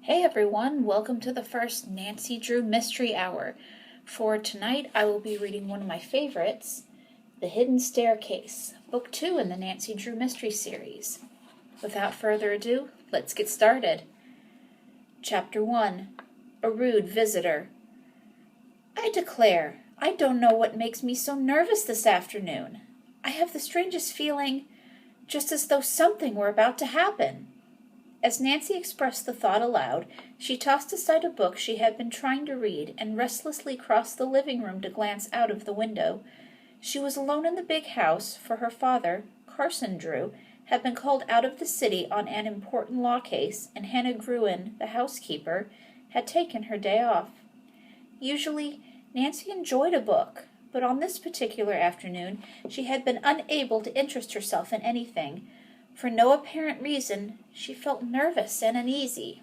Hey everyone, welcome to the first Nancy Drew Mystery Hour. For tonight, I will be reading one of my favorites, The Hidden Staircase, Book 2 in the Nancy Drew Mystery Series. Without further ado, let's get started. Chapter 1, A Rude Visitor. I declare, I don't know what makes me so nervous this afternoon. I have the strangest feeling, just as though something were about to happen. As Nancy expressed the thought aloud, she tossed aside a book she had been trying to read and restlessly crossed the living room to glance out of the window. She was alone in the big house, for her father, Carson Drew, had been called out of the city on an important law case, and Hannah Gruen, the housekeeper, had taken her day off. Usually, Nancy enjoyed a book, but on this particular afternoon she had been unable to interest herself in anything. For no apparent reason, she felt nervous and uneasy.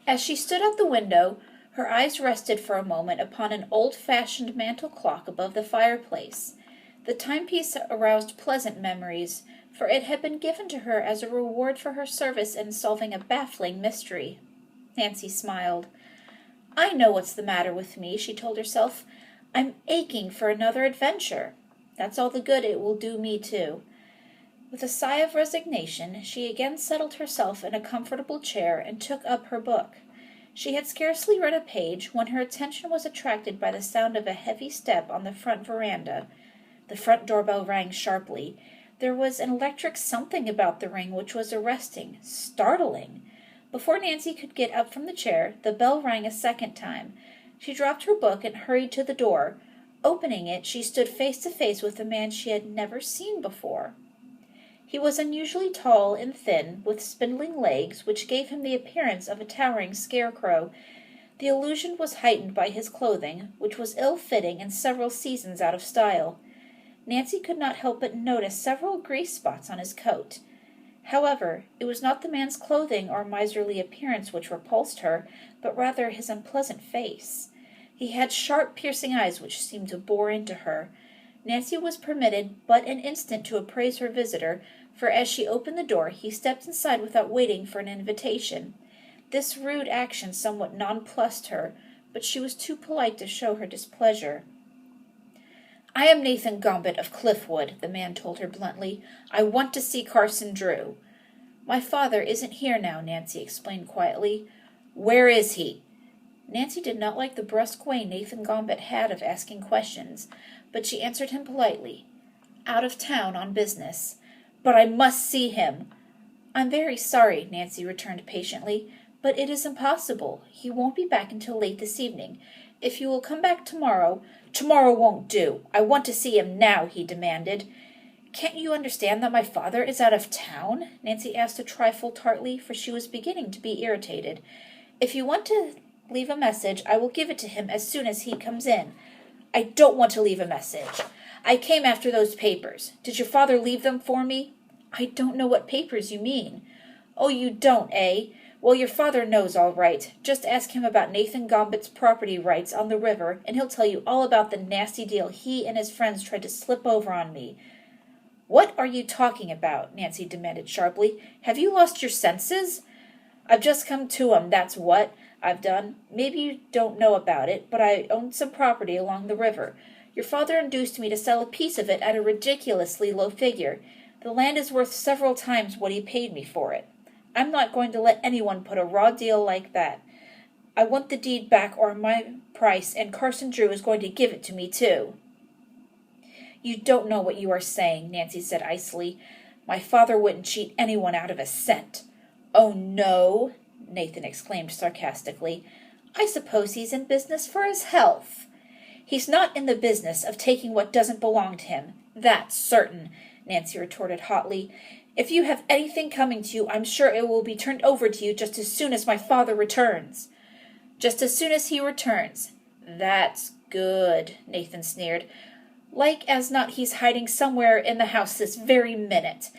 As she stood at the window, her eyes rested for a moment upon an old-fashioned mantel clock above the fireplace. The timepiece aroused pleasant memories, for it had been given to her as a reward for her service in solving a baffling mystery. Nancy smiled. "I know what's the matter with me," she told herself. "I'm aching for another adventure. That's all the good it will do me, too." With a sigh of resignation, she again settled herself in a comfortable chair and took up her book. She had scarcely read a page when her attention was attracted by the sound of a heavy step on the front veranda. The front doorbell rang sharply. There was an electric something about the ring which was arresting, startling. Before Nancy could get up from the chair, the bell rang a second time. She dropped her book and hurried to the door. Opening it, she stood face to face with a man she had never seen before. He was unusually tall and thin, with spindling legs, which gave him the appearance of a towering scarecrow. The illusion was heightened by his clothing, which was ill-fitting and several seasons out of style. Nancy could not help but notice several grease spots on his coat. However, it was not the man's clothing or miserly appearance which repulsed her, but rather his unpleasant face. He had sharp, piercing eyes which seemed to bore into her. Nancy was permitted but an instant to appraise her visitor, for as she opened the door he stepped inside without waiting for an invitation. This rude action somewhat nonplussed her, but she was too polite to show her displeasure. "I am Nathan Gambit of Cliffwood," the man told her bluntly. "I want to see Carson Drew." "My father isn't here now," Nancy explained quietly. "Where is he?" Nancy did not like the brusque way Nathan Gambit had of asking questions, but she answered him politely. "Out of town on business." "But I must see him." "I'm very sorry," Nancy returned patiently, "but it is impossible. He won't be back until late this evening. If you will come back tomorrow—" "Tomorrow won't do. I want to see him now," he demanded. "Can't you understand that my father is out of town?" Nancy asked a trifle tartly, for she was beginning to be irritated. "If you want to leave a message, I will give it to him as soon as he comes in." "I don't want to leave a message. I came after those papers. Did your father leave them for me?" "I don't know what papers you mean." "Oh, you don't, eh? Well, your father knows all right. Just ask him about Nathan Gambit's property rights on the river, and he'll tell you all about the nasty deal he and his friends tried to slip over on me." "What are you talking about?" Nancy demanded sharply. "Have you lost your senses?" "I've just come to 'em, that's what I've done. Maybe you don't know about it, but I own some property along the river. Your father induced me to sell a piece of it at a ridiculously low figure. The land is worth several times what he paid me for it. I'm not going to let anyone put a raw deal like that. I want the deed back or my price, and Carson Drew is going to give it to me, too." "You don't know what you are saying," Nancy said icily. "My father wouldn't cheat anyone out of a cent." "Oh, no?" Nathan exclaimed sarcastically. "I suppose he's in business for his health." "He's not in the business of taking what doesn't belong to him. That's certain," Nancy retorted hotly. "If you have anything coming to you, I'm sure it will be turned over to you just as soon as my father returns." "Just as soon as he returns. That's good," Nathan sneered. "Like as not he's hiding somewhere in the house this very minute."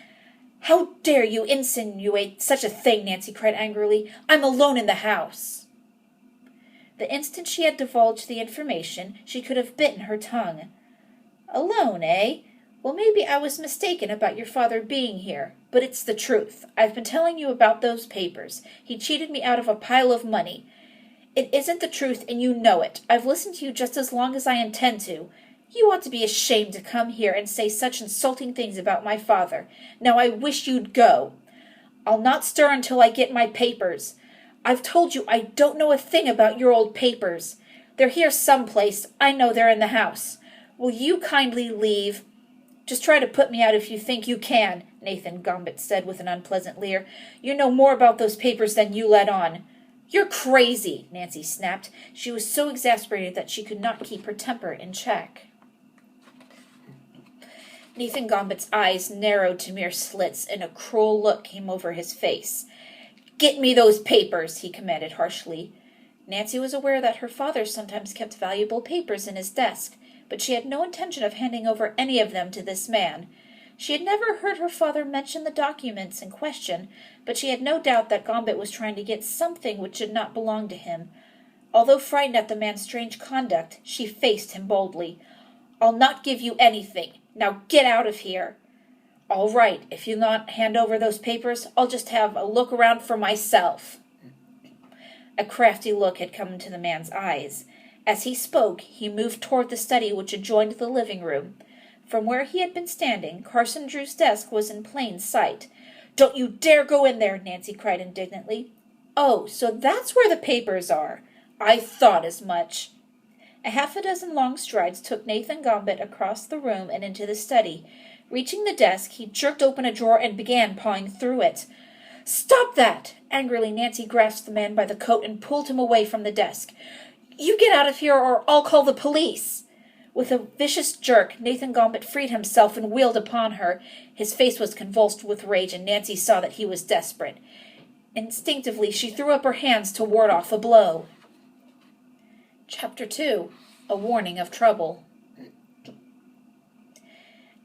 "How dare you insinuate such a thing?" Nancy cried angrily. "I'm alone in the house." The instant she had divulged the information, she could have bitten her tongue. "Alone, eh? Well, maybe I was mistaken about your father being here, but it's the truth. I've been telling you about those papers. He cheated me out of a pile of money. It isn't the truth, and you know it. I've listened to you just as long as I intend to. You ought to be ashamed to come here and say such insulting things about my father. Now I wish you'd go. I'll not stir until I get my papers. I've told you I don't know a thing about your old papers. They're here someplace. I know they're in the house. Will you kindly leave? Just try to put me out if you think you can, Nathan Gambit said with an unpleasant leer. You know more about those papers than you let on. You're crazy, Nancy snapped. She was so exasperated that she could not keep her temper in check. Nathan Gambit's eyes narrowed to mere slits, and a cruel look came over his face. Get me those papers, he commanded harshly. Nancy was aware that her father sometimes kept valuable papers in his desk, but she had no intention of handing over any of them to this man. She had never heard her father mention the documents in question, but she had no doubt that Gambit was trying to get something which did not belong to him. Although frightened at the man's strange conduct, she faced him boldly. I'll not give you anything. Now get out of here. All right, if you'll not hand over those papers, I'll just have a look around for myself. A crafty look had come into the man's eyes. As he spoke, he moved toward the study which adjoined the living room. From where he had been standing, Carson Drew's desk was in plain sight. Don't you dare go in there, Nancy cried indignantly. Oh, so that's where the papers are. I thought as much. A half a dozen long strides took Nathan Gambit across the room and into the study. Reaching the desk, he jerked open a drawer and began pawing through it. Stop that! Angrily, Nancy grasped the man by the coat and pulled him away from the desk. You get out of here or I'll call the police! With a vicious jerk, Nathan Gambit freed himself and wheeled upon her. His face was convulsed with rage, and Nancy saw that he was desperate. Instinctively, she threw up her hands to ward off a blow. Chapter 2. A Warning of Trouble.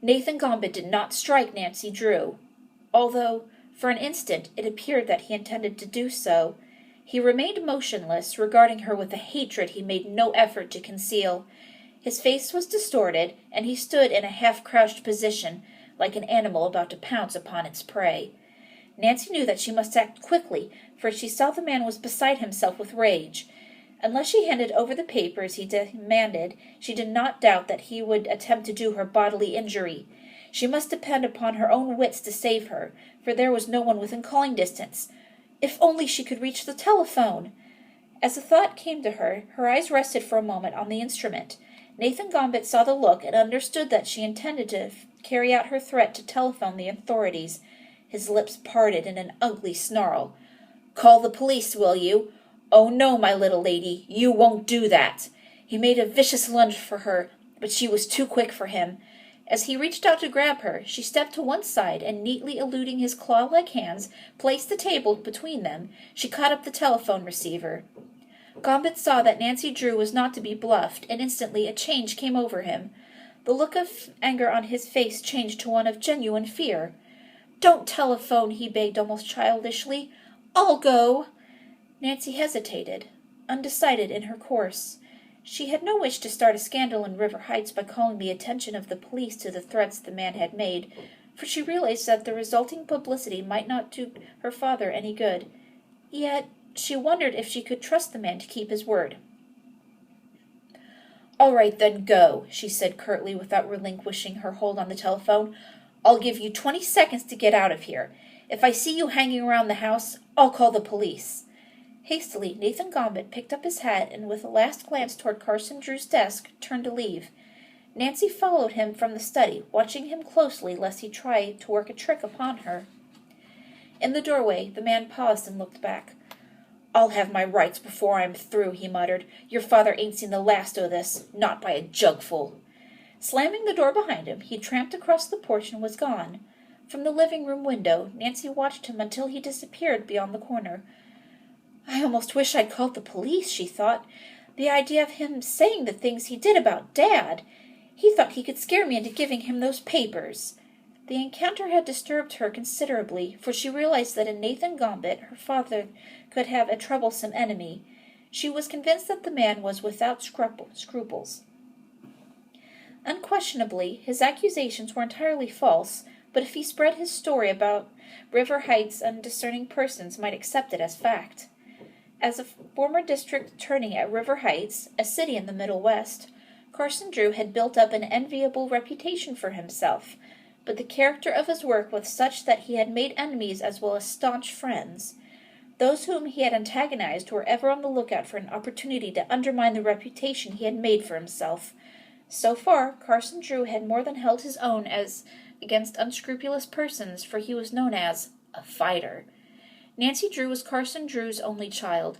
Nathan Gambit did not strike Nancy Drew, although, for an instant, it appeared that he intended to do so. He remained motionless, regarding her with a hatred he made no effort to conceal. His face was distorted, and he stood in a half-crouched position, like an animal about to pounce upon its prey. Nancy knew that she must act quickly, for she saw the man was beside himself with rage. Unless she handed over the papers he demanded, she did not doubt that he would attempt to do her bodily injury. She must depend upon her own wits to save her, for there was no one within calling distance. If only she could reach the telephone! As the thought came to her, her eyes rested for a moment on the instrument. Nathan Gambit saw the look and understood that she intended to carry out her threat to telephone the authorities. His lips parted in an ugly snarl. Call the police, will you? Oh, no, my little lady, you won't do that. He made a vicious lunge for her, but she was too quick for him. As he reached out to grab her, she stepped to one side and, neatly eluding his claw-like hands, placed the table between them. She caught up the telephone receiver. Gambit saw that Nancy Drew was not to be bluffed, and instantly a change came over him. The look of anger on his face changed to one of genuine fear. Don't telephone, he begged almost childishly. I'll go. Nancy hesitated, undecided in her course. She had no wish to start a scandal in River Heights by calling the attention of the police to the threats the man had made, for she realized that the resulting publicity might not do her father any good. Yet she wondered if she could trust the man to keep his word. All right, then go, she said curtly without relinquishing her hold on the telephone. I'll give you 20 seconds to get out of here. If I see you hanging around the house, I'll call the police. Hastily, Nathan Gambit picked up his hat and, with a last glance toward Carson Drew's desk, turned to leave. Nancy followed him from the study, watching him closely lest he try to work a trick upon her. In the doorway, the man paused and looked back. I'll have my rights before I'm through, he muttered. Your father ain't seen the last o' this, not by a jugful. Slamming the door behind him, he tramped across the porch and was gone. From the living-room window, Nancy watched him until he disappeared beyond the corner. I almost wish I'd called the police, she thought. The idea of him saying the things he did about Dad. He thought he could scare me into giving him those papers. The encounter had disturbed her considerably, for she realized that in Nathan Gambit her father could have a troublesome enemy. She was convinced that the man was without scruples. Unquestionably, his accusations were entirely false, but if he spread his story about River Heights, undiscerning persons might accept it as fact. As a former district attorney at River Heights, a city in the Middle West, Carson Drew had built up an enviable reputation for himself, but the character of his work was such that he had made enemies as well as staunch friends. Those whom he had antagonized were ever on the lookout for an opportunity to undermine the reputation he had made for himself. So far, Carson Drew had more than held his own as against unscrupulous persons, for he was known as a fighter. Nancy Drew was Carson Drew's only child,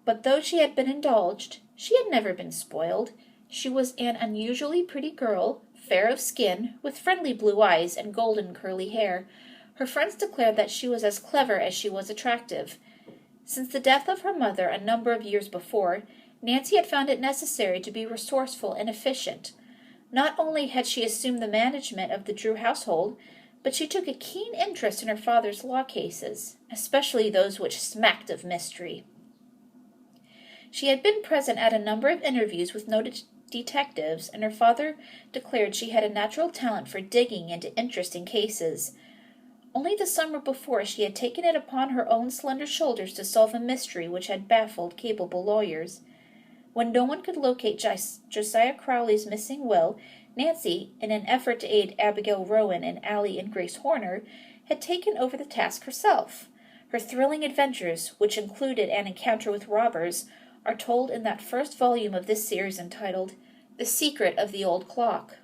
but though she had been indulged, she had never been spoiled. She was an unusually pretty girl, fair of skin, with friendly blue eyes and golden curly hair. Her friends declared that she was as clever as she was attractive. Since the death of her mother a number of years before, Nancy had found it necessary to be resourceful and efficient. Not only had she assumed the management of the Drew household, but she took a keen interest in her father's law cases, especially those which smacked of mystery. She had been present at a number of interviews with noted detectives, and her father declared she had a natural talent for digging into interesting cases. Only the summer before she had taken it upon her own slender shoulders to solve a mystery which had baffled capable lawyers. When no one could locate Josiah Crowley's missing will, Nancy, in an effort to aid Abigail Rowan and Allie and Grace Horner, had taken over the task herself. Her thrilling adventures, which included an encounter with robbers, are told in that first volume of this series entitled The Secret of the Old Clock.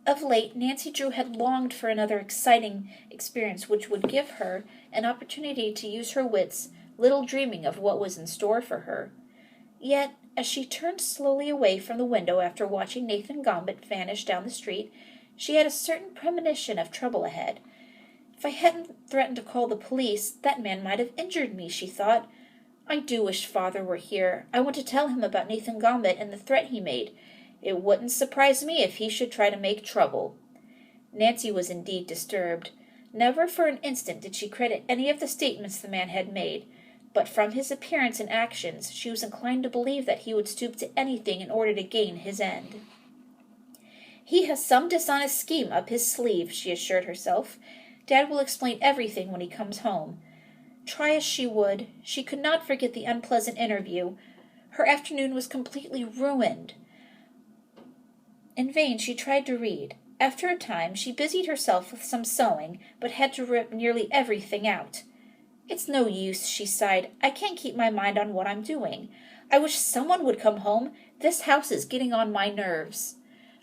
Of late, Nancy Drew had longed for another exciting experience which would give her an opportunity to use her wits, little dreaming of what was in store for her. Yet, as she turned slowly away from the window after watching Nathan Gambit vanish down the street, she had a certain premonition of trouble ahead. If I hadn't threatened to call the police, that man might have injured me, she thought. I do wish Father were here. I want to tell him about Nathan Gambit and the threat he made. It wouldn't surprise me if he should try to make trouble. Nancy was indeed disturbed. Never for an instant did she credit any of the statements the man had made, but from his appearance and actions she was inclined to believe that he would stoop to anything in order to gain his end. He has some dishonest scheme up his sleeve, she assured herself. Dad will explain everything when he comes home. Try as she would, she could not forget the unpleasant interview. Her afternoon was completely ruined. In vain she tried to read. After a time she busied herself with some sewing, but had to rip nearly everything out. It's no use, she sighed. I can't keep my mind on what I'm doing. I wish someone would come home. This house is getting on my nerves.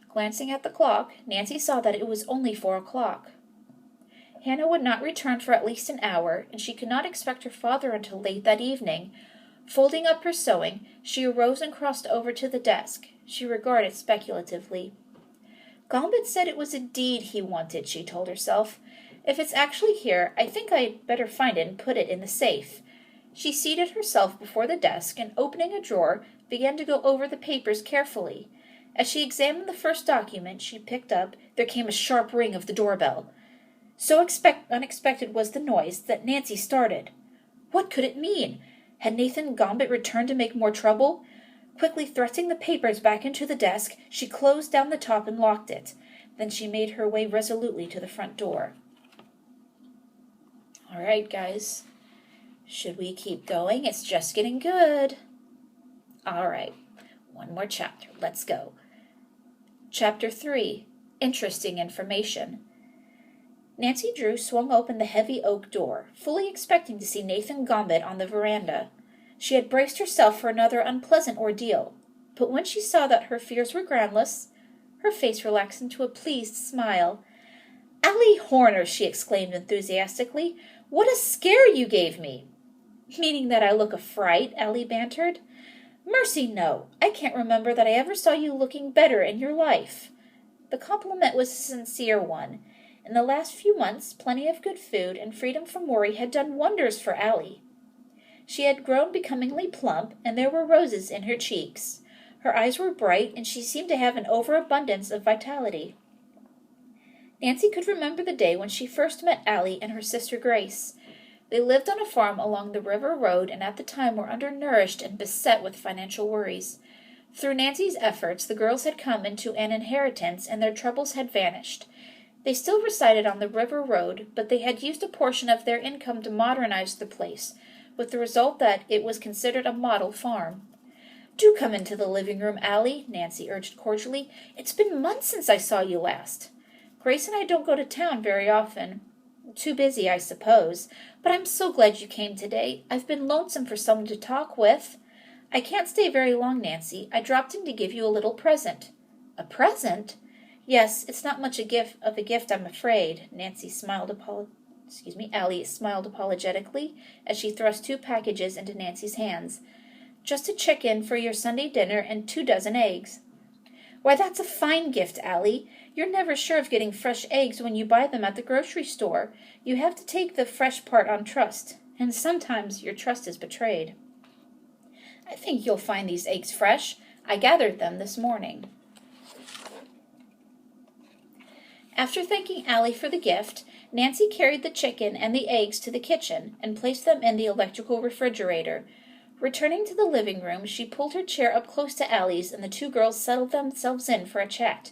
Glancing at the clock, Nancy saw that it was only 4 o'clock. Hannah would not return for at least an hour, and she could not expect her father until late that evening. Folding up her sewing, she arose and crossed over to the desk. She regarded speculatively. Gambit said it was a deed he wanted, she told herself. If it's actually here, I think I'd better find it and put it in the safe. She seated herself before the desk and, opening a drawer, began to go over the papers carefully. As she examined the first document she picked up, there came a sharp ring of the doorbell. So unexpected was the noise that Nancy started. What could it mean? Had Nathan Gambit returned to make more trouble? Quickly thrusting the papers back into the desk, she closed down the top and locked it. Then she made her way resolutely to the front door. All right, guys. Should we keep going? It's just getting good. All right. One more chapter. Let's go. Chapter 3. Interesting Information. Nancy Drew swung open the heavy oak door, fully expecting to see Nathan Gambit on the veranda. She had braced herself for another unpleasant ordeal, but when she saw that her fears were groundless, her face relaxed into a pleased smile. "Allie Horner!" she exclaimed enthusiastically. "What a scare you gave me!" "Meaning that I look a fright?" Allie bantered. "Mercy, no! I can't remember that I ever saw you looking better in your life." The compliment was a sincere one. In the last few months, plenty of good food and freedom from worry had done wonders for Allie. She had grown becomingly plump, and there were roses in her cheeks. Her eyes were bright, and she seemed to have an overabundance of vitality. Nancy could remember the day when she first met Allie and her sister Grace. They lived on a farm along the river road and at the time were undernourished and beset with financial worries. Through Nancy's efforts, the girls had come into an inheritance, and their troubles had vanished. They still resided on the river road, but they had used a portion of their income to modernize the place, with the result that it was considered a model farm. "Do come into the living room, Allie," Nancy urged cordially. "It's been months since I saw you last." "Grace and I don't go to town very often. Too busy, I suppose. But I'm so glad you came today. I've been lonesome for someone to talk with." "I can't stay very long, Nancy. I dropped in to give you a little present." "A present?" "Yes, it's not much of a gift, I'm afraid." Allie smiled apologetically as she thrust 2 packages into Nancy's hands. "Just a chicken for your Sunday dinner and 2 dozen eggs." "Why, that's a fine gift, Allie. You're never sure of getting fresh eggs when you buy them at the grocery store. You have to take the fresh part on trust, and sometimes your trust is betrayed." "I think you'll find these eggs fresh. I gathered them this morning." After thanking Allie for the gift, Nancy carried the chicken and the eggs to the kitchen and placed them in the electrical refrigerator. Returning to the living room, she pulled her chair up close to Allie's, and the 2 girls settled themselves in for a chat.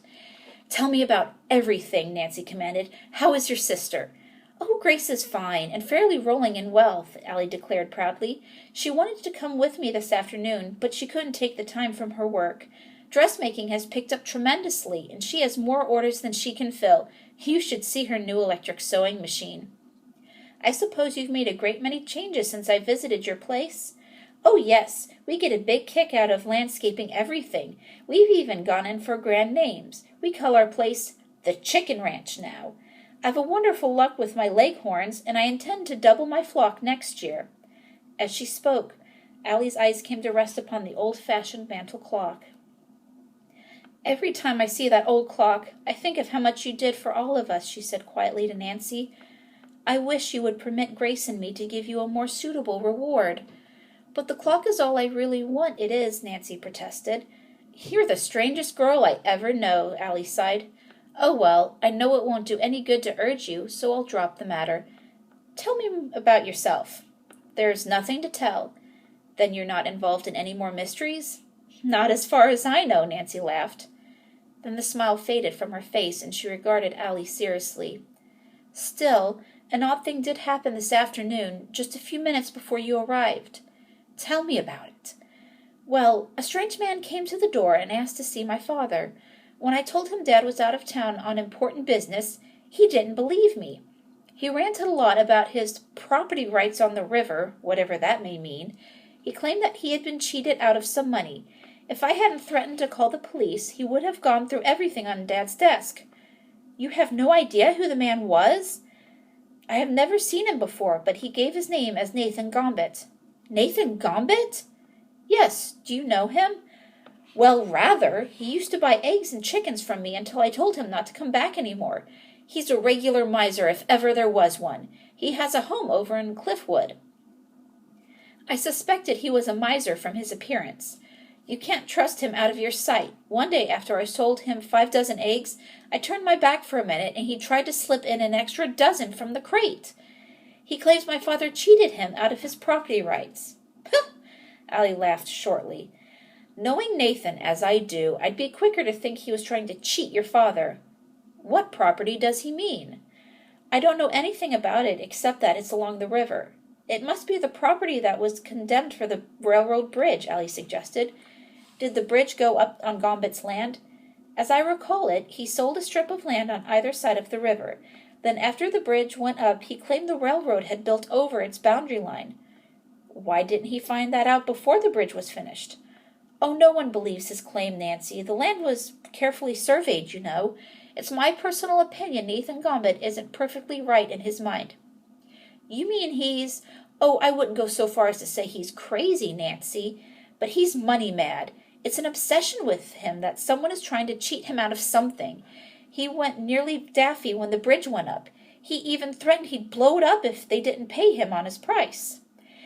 "Tell me about everything," Nancy commanded. "How is your sister?" "Oh, Grace is fine, and fairly rolling in wealth," Allie declared proudly. "She wanted to come with me this afternoon, but she couldn't take the time from her work. Dressmaking has picked up tremendously, and she has more orders than she can fill. You should see her new electric sewing machine." "I suppose you've made a great many changes since I visited your place?" "Oh, yes. We get a big kick out of landscaping everything. We've even gone in for grand names. We call our place the Chicken Ranch now. I've a wonderful luck with my leghorns, and I intend to double my flock next year." As she spoke, Allie's eyes came to rest upon the old-fashioned mantel clock. "Every time I see that old clock, I think of how much you did for all of us," she said quietly to Nancy. "I wish you would permit Grace and me to give you a more suitable reward." "But the clock is all I really want, it is," Nancy protested. "You're the strangest girl I ever know," Allie sighed. "Oh, well, I know it won't do any good to urge you, so I'll drop the matter. Tell me about yourself." "There's nothing to tell." "Then you're not involved in any more mysteries?" "Not as far as I know," Nancy laughed. Then the smile faded from her face, and she regarded Allie seriously. "Still, an odd thing did happen this afternoon, just a few minutes before you arrived." "Tell me about it." "Well, a strange man came to the door and asked to see my father. When I told him Dad was out of town on important business, he didn't believe me. He ranted a lot about his property rights on the river, whatever that may mean. He claimed that he had been cheated out of some money. If I hadn't threatened to call the police, he would have gone through everything on Dad's desk." "You have no idea who the man was?" "I have never seen him before, but he gave his name as Nathan Gambit." "Nathan Gambit?" "Yes. Do you know him?" "Well, rather. He used to buy eggs and chickens from me until I told him not to come back any more. He's a regular miser if ever there was one. He has a home over in Cliffwood." "I suspected he was a miser from his appearance. You can't trust him out of your sight. One day after I sold him 5 dozen eggs, I turned my back for a minute, and he tried to slip in an extra dozen from the crate. He claims my father cheated him out of his property rights." "Huh!" Allie laughed shortly. "Knowing Nathan as I do, I'd be quicker to think he was trying to cheat your father." "What property does he mean?" "I don't know anything about it except that it's along the river." "It must be the property that was condemned for the railroad bridge," Allie suggested. "Did the bridge go up on Gambit's land?" "As I recall it, he sold a strip of land on either side of the river. Then after the bridge went up, he claimed the railroad had built over its boundary line." "Why didn't he find that out before the bridge was finished?" "Oh, no one believes his claim, Nancy. The land was carefully surveyed, you know. It's my personal opinion Nathan Gambit isn't perfectly right in his mind." "You mean he's— Oh, I wouldn't go so far as to say he's crazy, Nancy. But he's money mad. It's an obsession with him that someone is trying to cheat him out of something. He went nearly daffy when the bridge went up. He even threatened he'd blow it up if they didn't pay him on his price.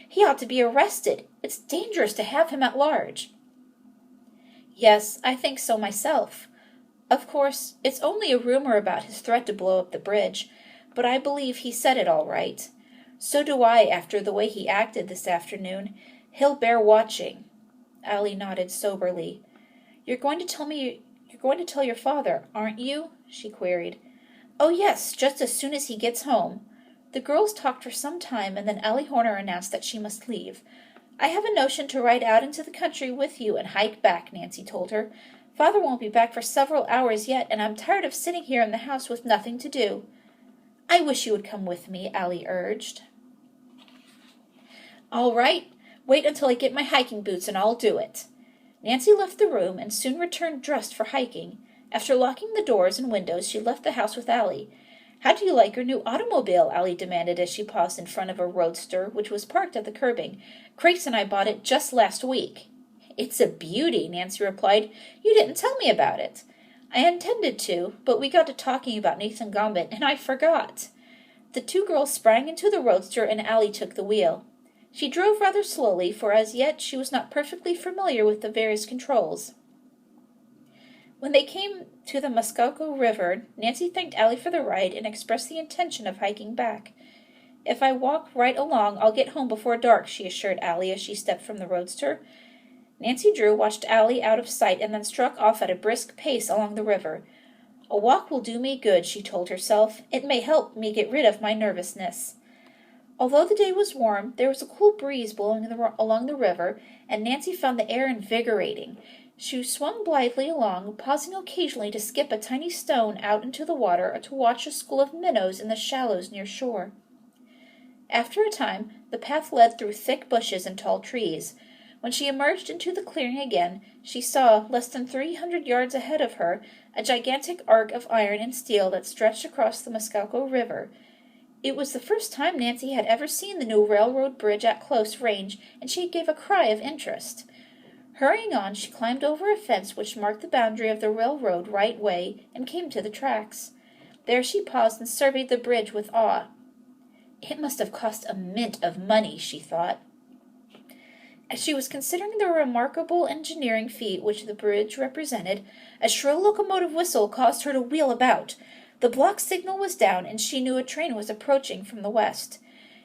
He ought to be arrested. It's dangerous to have him at large." "Yes, I think so myself. Of course, it's only a rumor about his threat to blow up the bridge, but I believe he said it all right. So do I after the way he acted this afternoon. He'll bear watching." Allie nodded soberly. You're going to tell your father, aren't you?" she queried. "Oh, yes, just as soon as he gets home." The girls talked for some time, and then Allie Horner announced that she must leave. "I have a notion to ride out into the country with you and hike back," Nancy told her. "Father won't be back for several hours yet, and I'm tired of sitting here in the house with nothing to do." "I wish you would come with me," Allie urged. "All right. Wait until I get my hiking boots and I'll do it." Nancy left the room and soon returned dressed for hiking. After locking the doors and windows, she left the house with Allie. "How do you like your new automobile?" Allie demanded as she paused in front of a roadster, which was parked at the curbing. "Grace and I bought it just last week." "It's a beauty," Nancy replied. "You didn't tell me about it." "I intended to, but we got to talking about Nathan Gambit, and I forgot." The two girls sprang into the roadster, and Allie took the wheel. She drove rather slowly, for as yet she was not perfectly familiar with the various controls. When they came to the Muskoka River, Nancy thanked Allie for the ride and expressed the intention of hiking back. "If I walk right along, I'll get home before dark," she assured Allie as she stepped from the roadster. Nancy Drew watched Allie out of sight and then struck off at a brisk pace along the river. "A walk will do me good," she told herself. "It may help me get rid of my nervousness." Although the day was warm, there was a cool breeze blowing along the river, and Nancy found the air invigorating. She swung blithely along, pausing occasionally to skip a tiny stone out into the water or to watch a school of minnows in the shallows near shore. After a time, the path led through thick bushes and tall trees. When she emerged into the clearing again, she saw, less than 300 yards ahead of her, a gigantic arc of iron and steel that stretched across the Muskoka River. It was the first time Nancy had ever seen the new railroad bridge at close range, and she gave a cry of interest. Hurrying on, she climbed over a fence which marked the boundary of the railroad right way and came to the tracks. There she paused and surveyed the bridge with awe. "It must have cost a mint of money," she thought. As she was considering the remarkable engineering feat which the bridge represented, a shrill locomotive whistle caused her to wheel about. The block signal was down, and she knew a train was approaching from the west.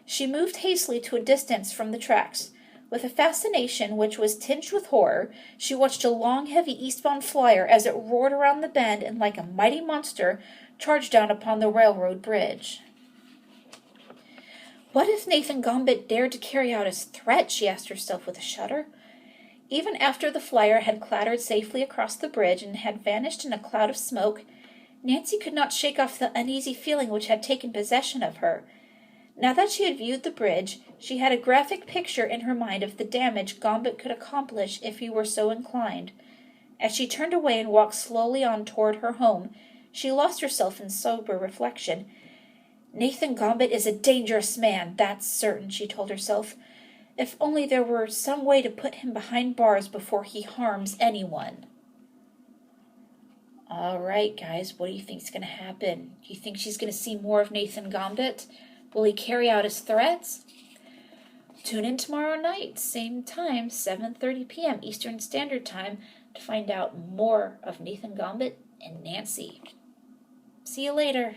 She moved hastily to a distance from the tracks. With a fascination which was tinged with horror, she watched a long, heavy eastbound flyer as it roared around the bend and, like a mighty monster, charged down upon the railroad bridge. What if Nathan Gambit dared to carry out his threat? She asked herself with a shudder. Even after the flyer had clattered safely across the bridge and had vanished in a cloud of smoke, Nancy could not shake off the uneasy feeling which had taken possession of her. Now that she had viewed the bridge, she had a graphic picture in her mind of the damage Gambit could accomplish if he were so inclined. As she turned away and walked slowly on toward her home, she lost herself in sober reflection. "Nathan Gambit is a dangerous man, that's certain," she told herself. "If only there were some way to put him behind bars before he harms anyone." All right, guys, what do you think's going to happen? Do you think she's going to see more of Nathan Gambit? Will he carry out his threats? Tune in tomorrow night, same time, 7:30 p.m. Eastern Standard Time, to find out more of Nathan Gambit and Nancy. See you later.